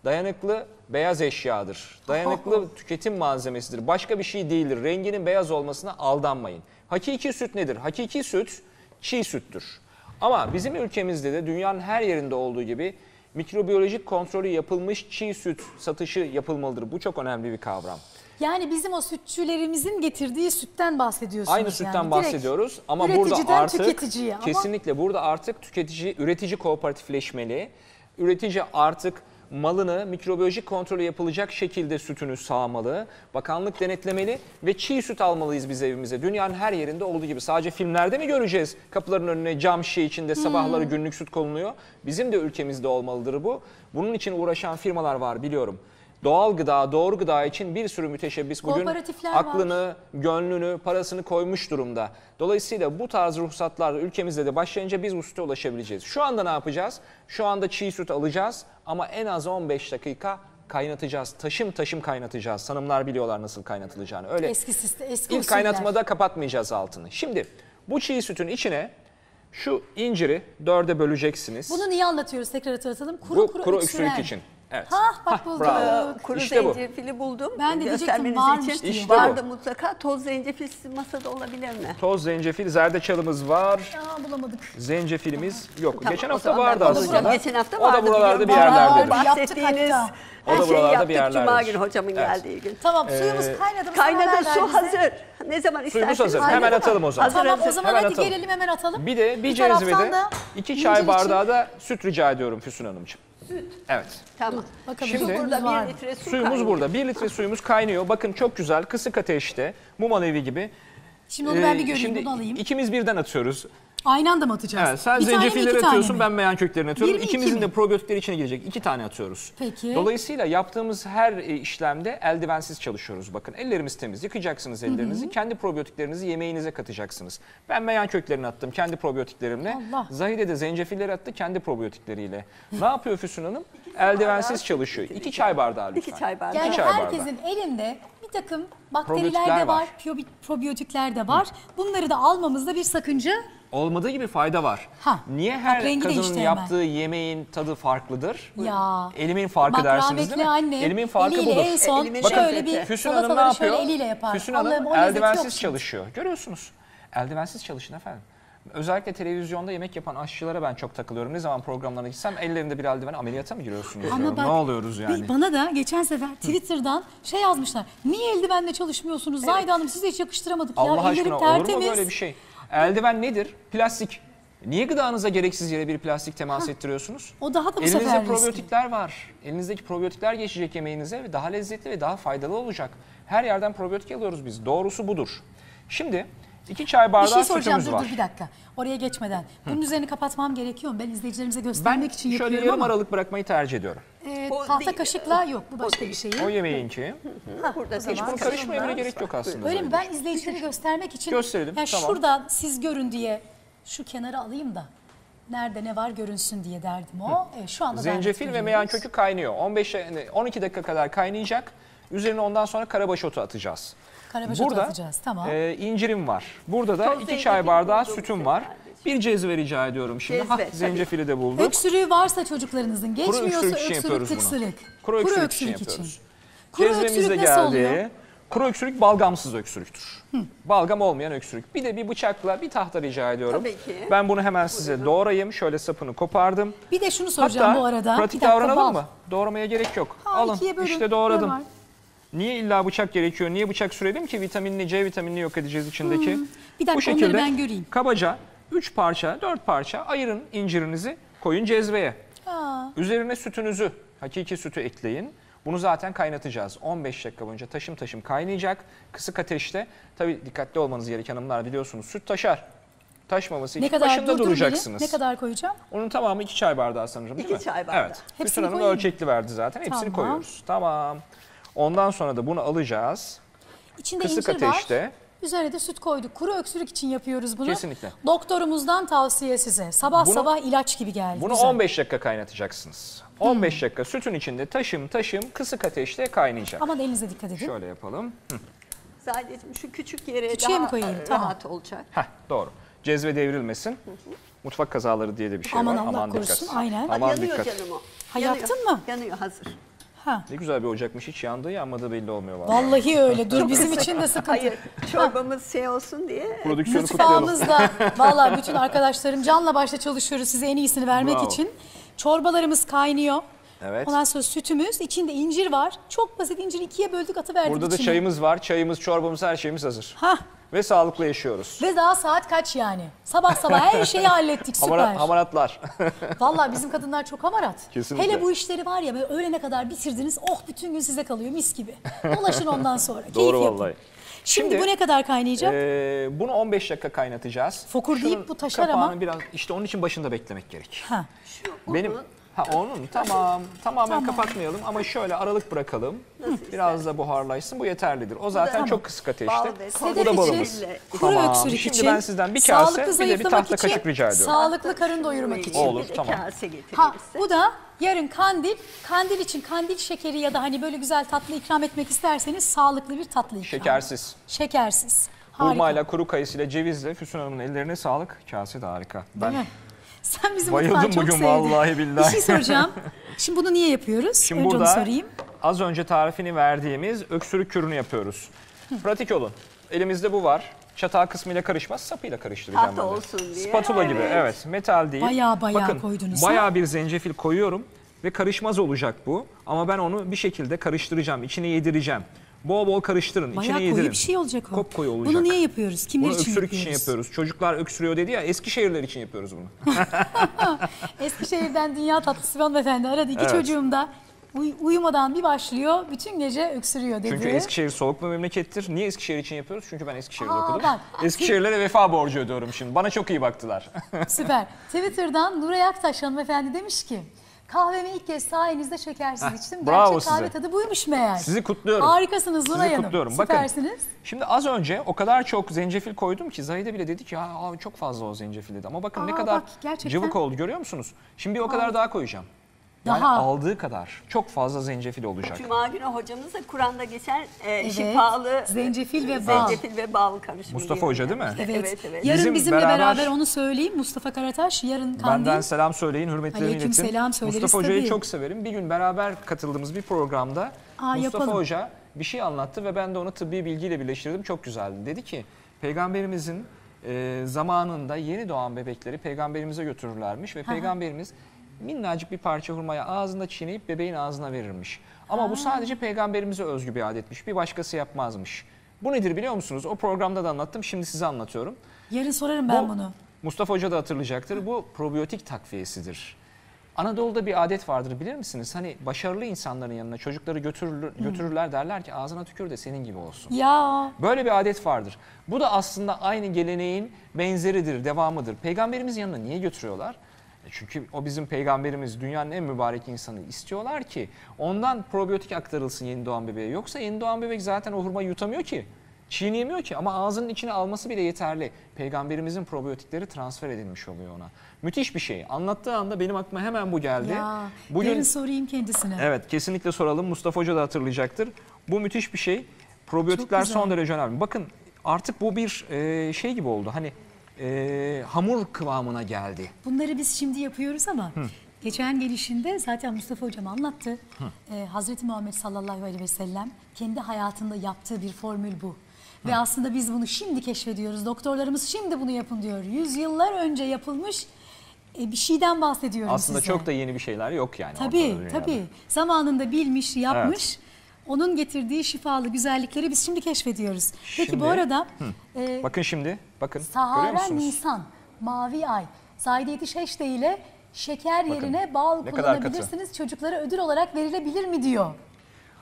dayanıklı beyaz eşyadır. Dayanıklı tüketim malzemesidir. Başka bir şey değildir. Renginin beyaz olmasına aldanmayın. Hakiki süt nedir? Hakiki süt çiğ süttür. Ama bizim ülkemizde de dünyanın her yerinde olduğu gibi mikrobiyolojik kontrolü yapılmış çiğ süt satışı yapılmalıdır. Bu çok önemli bir kavram. Yani bizim o sütçülerimizin getirdiği sütten bahsediyorsunuz. Aynı sütten yani. bahsediyoruz ama burada artık kesinlikle ama... burada artık üretici kooperatifleşmeli. Üretici artık malını mikrobiyolojik kontrolü yapılacak şekilde sütünü sağmalı. Bakanlık denetlemeli ve çiğ süt almalıyız biz evimize. Dünyanın her yerinde olduğu gibi. Sadece filmlerde mi göreceğiz? Kapıların önüne cam şişe içinde sabahları günlük süt konuluyor. Bizim de ülkemizde olmalıdır bu. Bunun için uğraşan firmalar var biliyorum. Doğal gıda, doğru gıda için bir sürü müteşebbis bugün aklını, gönlünü, parasını koymuş durumda. Dolayısıyla bu tarz ruhsatlar ülkemizde de başlayınca biz bu süte ulaşabileceğiz. Şu anda ne yapacağız? Şu anda çiğ süt alacağız ama en az 15 dakika kaynatacağız. Taşım taşım kaynatacağız. Hanımlar biliyorlar nasıl kaynatılacağını. Öyle eski ilk kaynatmada kapatmayacağız altını. Şimdi bu çiğ sütün içine şu inciri 4'e böleceksiniz. Bunu niye anlatıyoruz? Tekrar hatırlatalım. Kuru öksürük için. Evet. Bak buldum. Kuru İşte zencefili buldum. Ben de diyecektim varmış diye. İşte vardı mutlaka. Toz zencefil masada olabilir mi? Toz zencefil, zerdeçalımız var. Bulamadık. Zencefilimiz yok. Tamam, geçen hafta vardı aslında. Geçen hafta vardı. O da buralarda bir yerlerde. Bahsettiğiniz o da buralarda bir yerlerde. Cuma günü hocamın geldiği gün. Tamam, suyumuz kaynadı. Kaynadı, su hazır. Ne zaman isterseniz. Suyumuz hazır. Hemen atalım o zaman. Tamam, o zaman hemen hadi atalım. gelelim hemen atalım. Bir de bir cezvede 2 çay bardağı da süt rica ediyorum Füsun Hanımcığım. Süt. Evet. Tamam. Bakalım. Şimdi burada 1 litre su suyumuz kaynıyor. burada. 1 litre suyumuz kaynıyor. Bakın çok güzel kısık ateşte. Mum alevi gibi. Şimdi onu ben bir göreyim, Şimdi bunu alayım. ikimiz birden atıyoruz. Aynı anda mı atacağız? Evet, sen bir zencefilleri atıyorsun, mi? ben meyan köklerini atıyorum. Bir mi, İkimizin iki de mi? probiyotikleri içine girecek. 2 tane atıyoruz. Peki. Dolayısıyla yaptığımız her işlemde eldivensiz çalışıyoruz. Bakın ellerimiz temiz. Yıkayacaksınız ellerinizi. Kendi probiyotiklerinizi yemeğinize katacaksınız. Ben meyan köklerini attım kendi probiyotiklerimle. Allah. Zahide de zencefilleri attı kendi probiyotikleriyle. Ne yapıyor Füsun Hanım? Eldivensiz çalışıyor. 2 çay bardağı lütfen. 2 çay bardağı. Yani çay bardağı. herkesin elinde bir takım bakteriler Probiyotikler de var, var. probiyotikler de var. Bunları da almamızda bir sakınca. Olmadığı gibi fayda var. Niye her rengi kadının değişti yaptığı yemeğin tadı farklıdır? Ya. Elimin farkı dersiniz değil mi? Anne, Elimin farkı eliyle budur. en son Elimin şöyle bir Füsun Hanım ne salataları yapıyor? şöyle eliyle yapar. Füsun Allah'ım, Hanım o lezzeti yok eldivensiz şimdi. çalışıyor. Görüyorsunuz. Eldivensiz çalışın efendim. Özellikle televizyonda yemek yapan aşçılara ben çok takılıyorum. Ne zaman programlarına gitsem ellerinde bir eldiven ameliyata mı giriyorsunuz? Ama bak, ne oluyoruz yani? Bana da geçen sefer Twitter'dan şey yazmışlar. Niye eldivenle çalışmıyorsunuz? Zahide Hanım size hiç yakıştıramadık. Allah ya, aşkına olur mu tertemiz. böyle bir şey? Eldiven nedir? Plastik. Niye gıdanıza gereksiz yere bir plastik temas ettiriyorsunuz? O daha da bu sefer Elinizde riskli. probiyotikler var. Elinizdeki probiyotikler geçecek yemeğinize ve daha lezzetli ve daha faydalı olacak. Her yerden probiyotik alıyoruz biz. Doğrusu budur. Şimdi 2 çay Bir bardağı şey soracağım, sütümüz var. dur bir dakika. Oraya geçmeden. Bunun üzerini kapatmam gerekiyor mu? Ben izleyicilerimize göstermek için yapıyorum şöyle yarım ama. aralık bırakmayı tercih ediyorum. Tahta kaşıkla yok, bu başka bir şey. O yemeğinki. Burada Hiç bunu karışmaya bile gerek yok aslında. Öyle mi? Ben izleyicileri göstermek için. Gösterelim, Yani tamam. şuradan siz görün diye şu kenara alayım da nerede ne var görünsün diye derdim o. Şu anda Zencefil ve meyan kökü kaynıyor. 12 dakika kadar kaynayacak. Üzerine ondan sonra karabaş otu atacağız. Karabaş otu atacağız, tamam. İncirim var. Burada da 2 çay bardağı sütüm var. Bir cezve rica ediyorum şimdi. Cezve, Zencefili de bulduk. Öksürüğü varsa çocuklarınızın, geçmiyorsa öksürük için öksürük, yapıyoruz bunu. tıksırık. Kuru öksürük için yapıyoruz. Kuru Cezvemiz de öksürük nasıl oluyor? geldi. Kuru öksürük balgamsız öksürüktür. Balgam olmayan öksürük. Bir de bir bıçakla bir tahta rica ediyorum. Tabii ki. Ben bunu hemen size doğrayayım. Şöyle sapını kopardım. Bir de şunu soracağım Hatta bu arada. pratik Bir dakika, davranalım bal. mı? Doğramaya gerek yok. Ha, Alın ikiye bölün. işte doğradım. Ne var? Niye illa bıçak gerekiyor? Niye bıçak sürelim ki? Vitaminini, C vitaminini yok edeceğiz içindeki. Bir dakika, Bu şekilde onları ben göreyim. kabaca 3 parça, 4 parça ayırın incirinizi, koyun cezveye. Üzerine sütünüzü, hakiki sütü ekleyin. Bunu zaten kaynatacağız. 15 dakika boyunca taşım taşım kaynayacak. Kısık ateşte. Tabii dikkatli olmanız gereken hanımlar biliyorsunuz. Süt taşar. Taşmaması için başında duracaksınız. Ne kadar koyacağım? Onun tamamı 2 çay bardağı sanırım değil mi? 2 çay bardağı. Evet. Hepsini Füsun Hanım koyayım. ölçekli verdi zaten. Hepsini Tamam. koyuyoruz. Tamam. Ondan sonra da bunu alacağız. İçinde Kısık incir ateşte. var. Üzerine de süt koyduk. Kuru öksürük için yapıyoruz bunu. Kesinlikle. Doktorumuzdan tavsiye size. Sabah ilaç gibi geldi. Bunu Güzel. 15 dakika kaynatacaksınız. 15 dakika sütün içinde taşım kısık ateşte kaynayacak. Aman elinize dikkat edin. Şöyle yapalım. Sadece şu küçük yere Küçüğe daha mi koyayım? rahat olacak. Heh, doğru. Cezve devrilmesin. Mutfak kazaları diye de bir şey Aman var. Allah Aman korusun, dikkat. aynen. Aman Yanıyor dikkat. canım o. Ha, Yanıyor. yaktın mı? Yanıyor, hazır. Ha. Ne güzel bir ocakmış, hiç yandığı yanmadığı belli olmuyor vallahi. Vallahi öyle. Dur bizim için de sıkıntı. Hayır, çorbamız şey olsun diye. Prodüksiyonu kutlayalım. Mutfağımızda vallahi bütün arkadaşlarım canla başla çalışıyoruz size en iyisini vermek Bravo. için. Çorbalarımız kaynıyor. Evet. Ondan sonra sütümüz, içinde incir var. Çok basit, inciri ikiye böldük, atıverdik Burada da içine. çayımız var. Çayımız, çorbamız, her şeyimiz hazır. Hah. Ve sağlıklı yaşıyoruz. Ve daha saat kaç yani? Sabah sabah her şeyi hallettik, süper. Hamaratlar. Vallahi bizim kadınlar çok hamarat. Kesinlikle. Hele bu işleri var ya, böyle öğlene kadar bitirdiniz, oh bütün gün size kalıyor mis gibi. Dolaşın ondan sonra, keyif Doğru yapın. vallahi. Şimdi bu ne kadar kaynayacak? Bunu 15 dakika kaynatacağız. Fokur deyip Şunun bu taşar kapağını ama. biraz, işte onun için başında beklemek gerek. Ha. Benim onun tamamen kapatmayalım ama şöyle aralık bırakalım. Biraz da buharlaşsın, bu yeterlidir. O zaten çok kısık ateşte. Bal ve Bu da Sedef balımız. için, kuru Tamam. öksürük Şimdi için, ben sizden bir sağlıklı kase, bir de bir zayıflamak tahta için, kaşık rica ediyorum. sağlıklı karın doyurmak için. Olur, Bir de tamam. kase Ha, getirilirse. bu da yarın kandil. Kandil için kandil şekeri ya da hani böyle güzel tatlı ikram etmek isterseniz sağlıklı bir tatlı ikram. Şekersiz. Şekersiz. Harika. Hurmayla, kuru kayısıyla, cevizle Füsun Hanım'ın ellerine sağlık. Kase de harika. Değil mi? Sen bizim bayıldım mutfağı çok bugün sevdin. vallahi billahi. Bir şey soracağım. Şimdi bunu niye yapıyoruz? Şimdi Önce burada onu sorayım. az önce tarifini verdiğimiz öksürük kürünü yapıyoruz. Pratik olun. Elimizde bu var. Çatal kısmıyla karışmaz, sapıyla karıştıracağım. Tahta ben de. olsun diye. Spatula gibi, evet. Metal değil. Bayağı Bakın, koydunuz, bayağı bir zencefil koyuyorum ve karışmaz olacak bu. Ama ben onu bir şekilde karıştıracağım, içine yedireceğim. Bol bol karıştırın, Bayağı içine koyu yedirin. bir şey olacak o. Kopkoyu olacak. Bunu niye yapıyoruz? Kimler Bunu için öksürük yapıyoruz? için yapıyoruz. Çocuklar öksürüyor dedi ya, Eskişehirler için yapıyoruz bunu. Eskişehir'den dünya tatlısı bir hanımefendi aradı. İki Evet. çocuğum da uyumadan bir başlıyor. Bütün gece öksürüyor dedi. Çünkü Eskişehir soğuk bir memlekettir. Niye Eskişehir için yapıyoruz? Çünkü ben Eskişehir'de Aa, okudum. bak. Eskişehirlere vefa borcu ödüyorum şimdi. Bana çok iyi baktılar. Süper. Twitter'dan Nuray Aktaş hanımefendi demiş ki kahvemi ilk kez sayenizde şekersiz içtim. bravo Gerçek kahve size. tadı buymuş meğer. Sizi kutluyorum. Harikasınız Nuray Sizi Hanım. kutluyorum. Süpersiniz. Bakın, şimdi az önce o kadar çok zencefil koydum ki Zahide bile dedi ki ya abi çok fazla o zencefil dedi. Ama bakın ne Aa, kadar bak, gerçekten. cıvık oldu, görüyor musunuz? Şimdi bir o kadar daha koyacağım. Yani Daha. aldığı kadar çok fazla zencefil olacak. Cuma günü hocamız da Kur'an'da geçen Evet. şifalı Zencefil ve bal. zencefil ve bal karışımı. Mustafa diye. Hoca değil mi? Evet. Evet. Yarın Bizim bizimle beraber- beraber onu söyleyeyim. Mustafa Karataş yarın kandil. Benden selam söyleyin, hürmetlerimi Aleyküm iletin. selam söyleriz Mustafa Hoca'yı tabii. çok severim. Bir gün beraber katıldığımız bir programda Mustafa yapalım. Hoca bir şey anlattı ve ben de onu tıbbi bilgiyle birleştirdim. Çok güzeldi. Dedi ki Peygamberimizin zamanında yeni doğan bebekleri peygamberimize götürürlermiş ve peygamberimiz minnacık bir parça hurmayı ağzında çiğneyip bebeğin ağzına verirmiş. Ama bu sadece peygamberimize özgü bir adetmiş. Bir başkası yapmazmış. Bu nedir biliyor musunuz? O programda da anlattım. Şimdi size anlatıyorum. Yarın sorarım ben Bu, bunu. Mustafa Hoca da hatırlayacaktır. Bu probiyotik takviyesidir. Anadolu'da bir adet vardır, bilir misiniz? Hani başarılı insanların yanına çocukları götürürler, derler ki ağzına tükür de senin gibi olsun. Ya Böyle bir adet vardır. Bu da aslında aynı geleneğin benzeridir, devamıdır. Peygamberimizin yanına niye götürüyorlar? Çünkü o bizim peygamberimiz, dünyanın en mübarek insanı. İstiyorlar ki ondan probiyotik aktarılsın yeni doğan bebeğe. Yoksa yeni doğan bebek zaten o hurmayı yutamıyor ki. Çiğneyemiyor ki, ama ağzının içine alması bile yeterli. Peygamberimizin probiyotikleri transfer edilmiş oluyor ona. Müthiş bir şey. Anlattığı anda benim aklıma hemen bu geldi. ya Bugün yarın sorayım kendisine. evet, kesinlikle soralım. Mustafa Hoca da hatırlayacaktır. Bu müthiş bir şey. Probiyotikler Çok güzel. son derece önemli. Bakın artık bu bir şey gibi oldu. Hani hamur kıvamına geldi. Bunları biz şimdi yapıyoruz ama geçen gelişinde zaten Mustafa Hocam anlattı. Hazreti Muhammed sallallahu aleyhi ve sellem kendi hayatında yaptığı bir formül bu. Ve aslında biz bunu şimdi keşfediyoruz. Doktorlarımız şimdi bunu yapın diyor. Yüzyıllar önce yapılmış bir şeyden bahsediyorum Aslında size. çok da yeni bir şeyler yok yani. Tabii ortada dünyada. tabii. Zamanında bilmiş, yapmış. Onun getirdiği şifalı güzellikleri biz şimdi keşfediyoruz. Peki Şimdi- bu arada Bakın şimdi, bakın görüyor Sahara musunuz? Nisan, Mavi Ay, Zahide Yetiş Heşte ile şeker Bakın, yerine bal ne kadar kullanabilirsiniz. Çocuklara ödül olarak verilebilir mi diyor.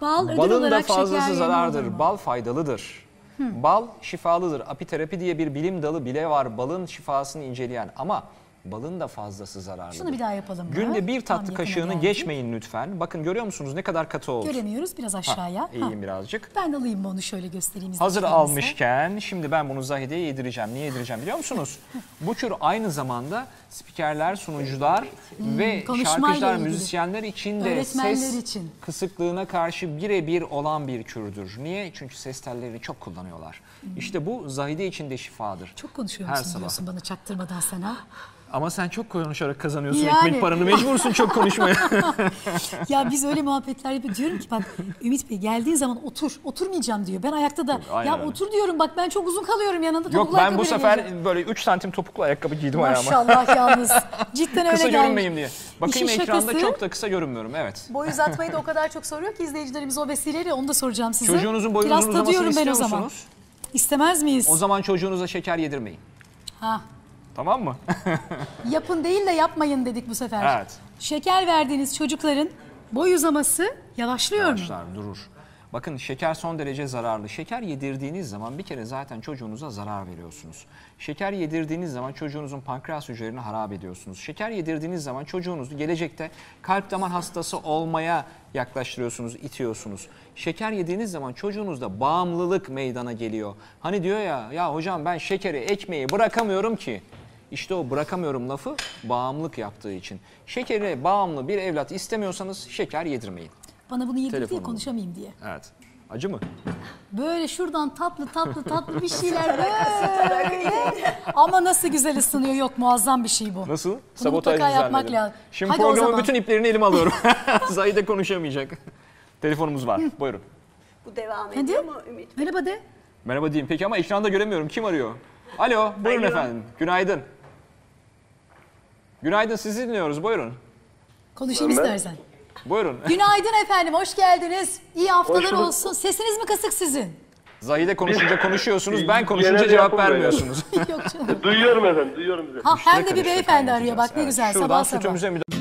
Bal ödül Balın da olarak şeker fazlası yerine olur zarardır. mu? Bal faydalıdır. Bal şifalıdır. Apiterapi diye bir bilim dalı bile var. Balın şifasını inceleyen, ama balın da fazlası zararlıdır. Şunu bir daha yapalım mı? Günde bir Tam tatlı yakına kaşığını geldik. geçmeyin lütfen. Bakın görüyor musunuz ne kadar katı oldu? Göremiyoruz biraz aşağıya. İyiyim birazcık. Ben de alayım mı onu şöyle göstereyim. Hazır izleyicilerimize. almışken şimdi ben bunu Zahide'ye yedireceğim. Niye yedireceğim biliyor musunuz? Bu tür aynı zamanda spikerler, sunucular ve konuşmayla şarkıcılar, ilgili. müzisyenler için de Öğretmenler ses için. kısıklığına karşı birebir olan bir kürdür. Niye? Çünkü ses tellerini çok kullanıyorlar. İşte bu Zahide için de şifadır. Çok konuşuyor Her musun sabah. diyorsun bana çaktırmadan sana. Ama sen çok konuşarak kazanıyorsun Yani. ekmek paranı. Mecbursun çok konuşmaya. Ya biz öyle muhabbetler yapıyoruz. Diyorum ki bak Ümit Bey geldiğin zaman otur. Oturmayacağım diyor. Ben ayakta da Aynen ya öyle. otur diyorum bak ben çok uzun kalıyorum yanında. Yok topuklu ben bu ayakkabıyla sefer geleceğim. böyle 3 santim topuklu ayakkabı giydim ayağıma. Maşallah yalnız. Cidden öyle Kısa gelmiş. görünmeyeyim diye. Bakayım İşin ekranda şakası, çok da kısa görünmüyorum. Evet. boy uzatmayı da o kadar çok soruyor ki izleyicilerimiz o vesileyle onu da soracağım size. Çocuğunuzun boyunun Biraz uzamasını tadıyorum ben istiyor o zaman. musunuz? İstemez miyiz? O zaman çocuğunuza şeker yedirmeyin. Ha. Tamam mı? Yapın değil de yapmayın dedik bu sefer. Evet. Şeker verdiğiniz çocukların boy uzaması yavaşlıyor mu? Başlar, durur. Bakın şeker son derece zararlı. Şeker yedirdiğiniz zaman bir kere zaten çocuğunuza zarar veriyorsunuz. Şeker yedirdiğiniz zaman çocuğunuzun pankreas hücrelerini harap ediyorsunuz. Şeker yedirdiğiniz zaman çocuğunuzu gelecekte kalp damar hastası olmaya yaklaştırıyorsunuz, itiyorsunuz. Şeker yediğiniz zaman çocuğunuzda bağımlılık meydana geliyor. Hani diyor ya hocam ben şekeri, ekmeği bırakamıyorum ki. İşte o bırakamıyorum lafı bağımlılık yaptığı için. Şekere bağımlı bir evlat istemiyorsanız şeker yedirmeyin. Bana bunu yedirdi diye Telefonum. konuşamayayım diye. Evet. Acı mı? Böyle şuradan tatlı bir şeyler böyle. Ama nasıl güzel ısınıyor. Yok muazzam bir şey bu. Nasıl? Bunu Sabotaj mutlaka yapmak düzenledim. lazım. Şimdi Hadi o programın zaman. bütün iplerini elime alıyorum. Zahide konuşamayacak. Telefonumuz var. Buyurun. Bu devam Hadi. ediyor mu Ümit? Merhaba de. Merhaba diyeyim. Peki ama ekranda göremiyorum. Kim arıyor? Alo. Buyurun Alo. efendim. Günaydın. Günaydın. Sizi dinliyoruz. Buyurun. Konuşayım Ben- istersen. Buyurun. Günaydın efendim. Hoş geldiniz. İyi haftalar Hoş bulduk. olsun. Sesiniz mi kısık sizin? Zahide konuşunca konuşuyorsunuz. Ben konuşunca Genelde cevap yapın böyle. vermiyorsunuz. Yok canım. Duyuyorum efendim, duyuyorum sizi. Ha hem de bir karışık beyefendi kaynatacağız. arıyor. Bak ne Evet, güzel şuradan sabah sabah. sütümüze müdahale